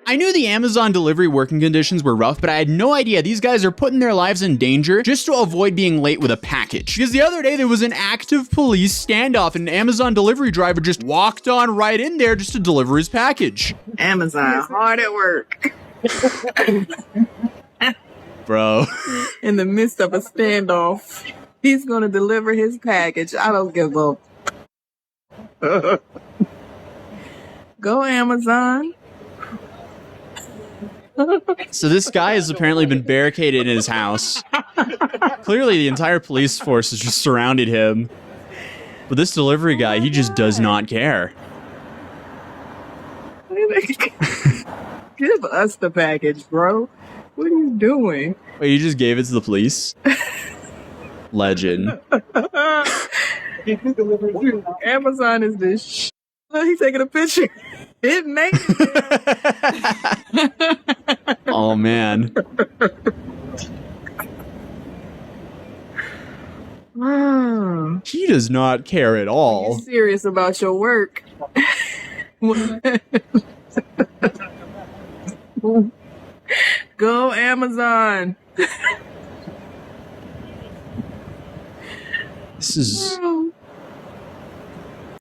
I knew the Amazon delivery working conditions were rough, but I had no idea these guys are putting their lives in danger just to avoid being late with a package. Because the other day there was an active police standoff and an Amazon delivery driver just walked on right in there just to deliver his package. Amazon, hard at work. Bro. In the midst of a standoff, he's going to deliver his package. I don't give up. Go Amazon. So this guy has apparently been barricaded in his house. Clearly the entire police force has just surrounded him. But this delivery guy, he just does not care. Give us the package, bro. What are you doing? Wait, you just gave it to the police? Legend. Amazon is this he's taking a picture. It made it. Oh, man. He does not care at all. You're serious about your work. Go Amazon. This is...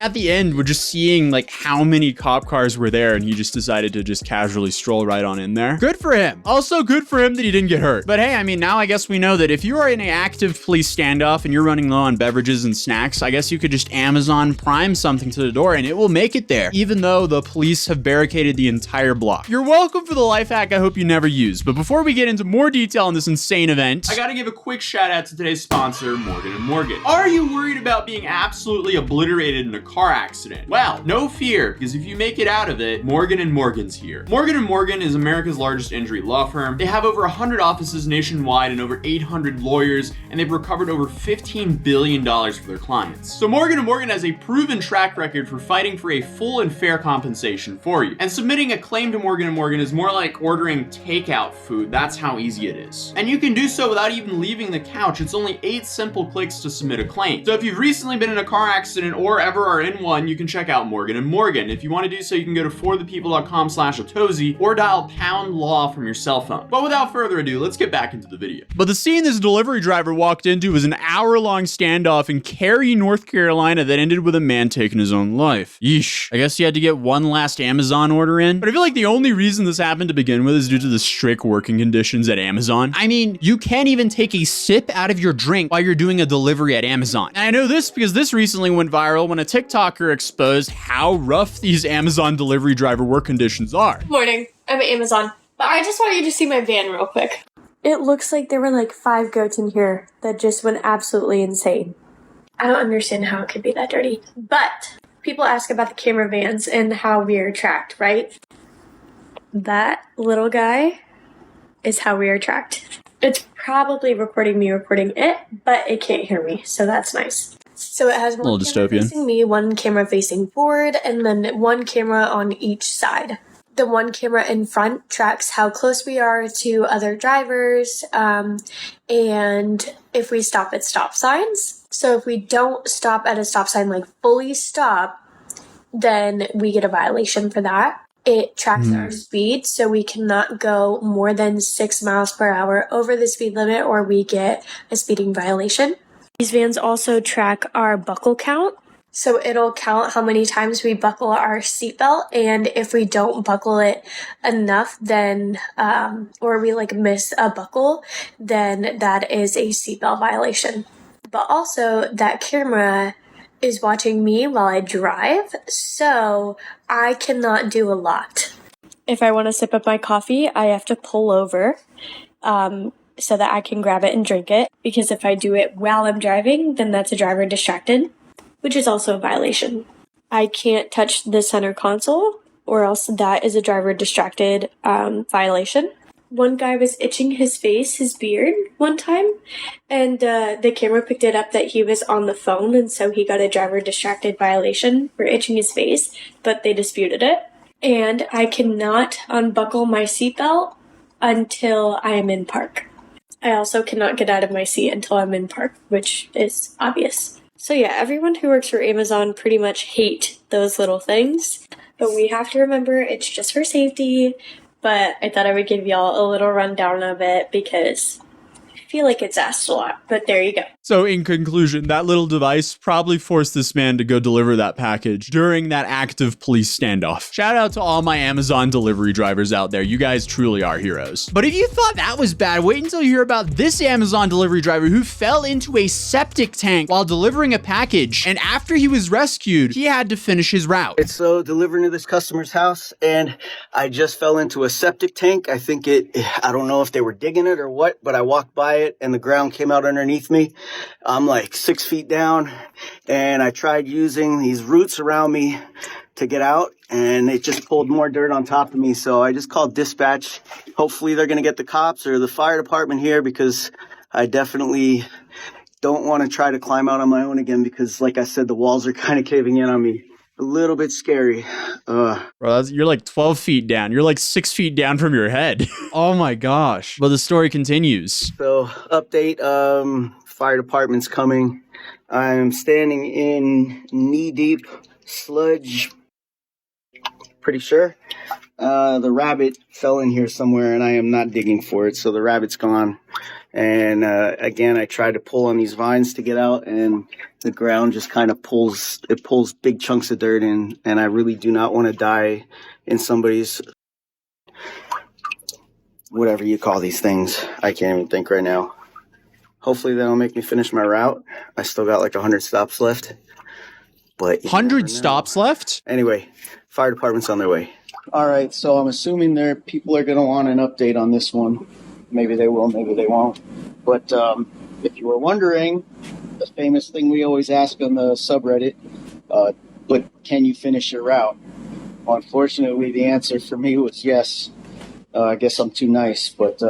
At the end, we're just seeing like how many cop cars were there and he just decided to just casually stroll right on in there. Good for him. Also good for him that he didn't get hurt. But hey, I mean, now I guess we know that if you are in an active police standoff and you're running low on beverages and snacks, I guess you could just Amazon Prime something to the door and it will make it there, even though the police have barricaded the entire block. You're welcome for the life hack I hope you never use. But before we get into more detail on this insane event, I gotta give a quick shout out to today's sponsor, Morgan & Morgan. Are you worried about being absolutely obliterated in a car accident? Well, no fear, because if you make it out of it, Morgan & Morgan's here. Morgan & Morgan is America's largest injury law firm. They have over 100 offices nationwide and over 800 lawyers, and they've recovered over $15 billion for their clients. So Morgan & Morgan has a proven track record for fighting for a full and fair compensation for you. And submitting a claim to Morgan & Morgan is more like ordering takeout food. That's how easy it is. And you can do so without even leaving the couch. It's only 8 simple clicks to submit a claim. So if you've recently been in a car accident or ever are in one, you can check out Morgan & Morgan. If you want to do so, you can go to forthepeople.com/Atozy or dial #law from your cell phone. But without further ado, let's get back into the video. But the scene this delivery driver walked into was an hour-long standoff in Cary, North Carolina that ended with a man taking his own life. Yeesh. I guess he had to get one last Amazon order in. But I feel like the only reason this happened to begin with is due to the strict working conditions at Amazon. I mean, you can't even take a sip out of your drink while you're doing a delivery at Amazon. And I know this because this recently went viral when a TikToker exposed how rough these Amazon delivery driver work conditions are. Morning, I'm at Amazon, but I just want you to see my van real quick. It looks like there were like 5 goats in here that just went absolutely insane. I don't understand how it could be that dirty, but people ask about the camera vans and how we are tracked, right? That little guy is how we are tracked. It's probably recording me recording it, but it can't hear me, so that's nice. So it has one camera facing me, one camera facing forward, and then one camera on each side. The one camera in front tracks how close we are to other drivers, and if we stop at stop signs. So if we don't stop at a stop sign, like fully stop, then we get a violation for that. It tracks our speed, so we cannot go more than 6 miles per hour over the speed limit or we get a speeding violation. These vans also track our buckle count. So it'll count how many times we buckle our seatbelt, and if we don't buckle it enough, then, or we like miss a buckle, then that is a seatbelt violation. But also that camera is watching me while I drive, so I cannot do a lot. If I want to sip up my coffee, I have to pull over, so that I can grab it and drink it, because if I do it while I'm driving, then that's a driver distracted, which is also a violation. I can't touch the center console, or else that is a driver distracted violation. One guy was itching his face, his beard, one time, and the camera picked it up that he was on the phone, and so he got a driver distracted violation for itching his face, but they disputed it. And I cannot unbuckle my seatbelt until I am in park. I also cannot get out of my seat until I'm in park, which is obvious. So yeah, everyone who works for Amazon pretty much hate those little things, but we have to remember it's just for safety. but I thought I would give y'all a little rundown of it because I feel like it's asked a lot, but there you go. So in conclusion, that little device probably forced this man to go deliver that package during that active police standoff. Shout out to all my Amazon delivery drivers out there. You guys truly are heroes. But if you thought that was bad, wait until you hear about this Amazon delivery driver who fell into a septic tank while delivering a package. And after he was rescued, he had to finish his route. It's so delivering to this customer's house, and I just fell into a septic tank. I don't know if they were digging it or what, but I walked by it and the ground came out underneath me. I'm like 6 feet down, and I tried using these roots around me to get out, and it just pulled more dirt on top of me. So I just called dispatch. Hopefully they're going to get the cops or the fire department here, because I definitely don't want to try to climb out on my own again, because like I said, the walls are kind of caving in on me. A little bit scary. Bro, you're like 12 feet down. You're like 6 feet down from your head. Oh my gosh. But the story continues. So update, fire department's coming. I'm standing in knee-deep sludge, pretty sure. The rabbit fell in here somewhere, and I am not digging for it, so the rabbit's gone. And again, I tried to pull on these vines to get out, and the ground just kind of pulls big chunks of dirt in, and I really do not want to die in somebody's, whatever you call these things. I can't even think right now. Hopefully that'll make me finish my route. I still got like 100 stops left. But 100 stops left? Anyway, fire department's on their way. All right, so I'm assuming people are going to want an update on this one. Maybe they will, maybe they won't. But if you were wondering, the famous thing we always ask on the subreddit, but can you finish your route? Well, unfortunately, the answer for me was yes. I guess I'm too nice, but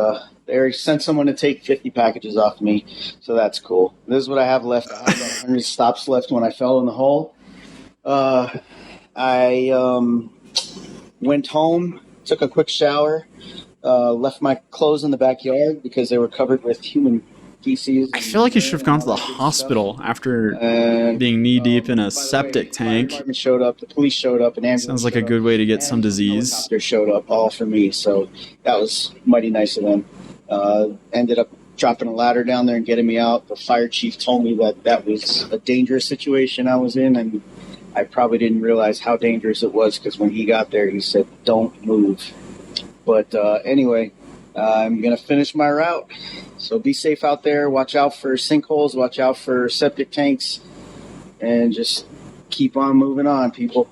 they sent someone to take 50 packages off me, so that's cool. This is what I have left. I have 100 stops left when I fell in the hole. I went home, took a quick shower, left my clothes in the backyard because they were covered with human feces. I feel like you should have gone to the hospital after being knee-deep in a septic tank. The showed up, the police showed up, and ambulance sounds like a good way to get some disease. Helicopter showed up, all for me, so that was mighty nice of them. Ended up dropping a ladder down there and getting me out. The fire chief told me that was a dangerous situation I was in, and I probably didn't realize how dangerous it was, because when he got there, he said, "Don't move." But anyway, I'm going to finish my route. So be safe out there. Watch out for sinkholes. Watch out for septic tanks. And just keep on moving on, people.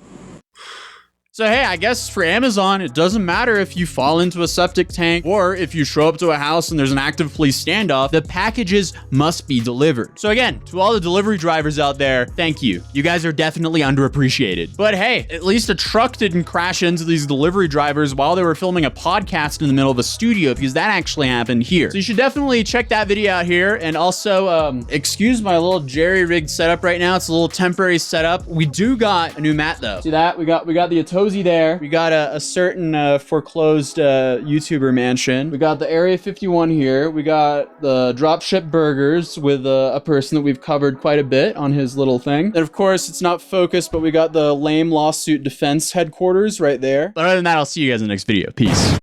So hey, I guess for Amazon, it doesn't matter if you fall into a septic tank or if you show up to a house and there's an active police standoff, the packages must be delivered. So again, to all the delivery drivers out there, thank you. You guys are definitely underappreciated. But hey, at least a truck didn't crash into these delivery drivers while they were filming a podcast in the middle of a studio, because that actually happened here. So you should definitely check that video out here. And also, excuse my little jerry-rigged setup right now. It's a little temporary setup. We do got a new mat though. See that? We got the Atozy there. We got a certain foreclosed YouTuber mansion. We got the Area 51 here. We got the dropship burgers with a person that we've covered quite a bit on his little thing. And of course, it's not focused, but we got the lame lawsuit defense headquarters right there. But other than that, I'll see you guys in the next video. Peace.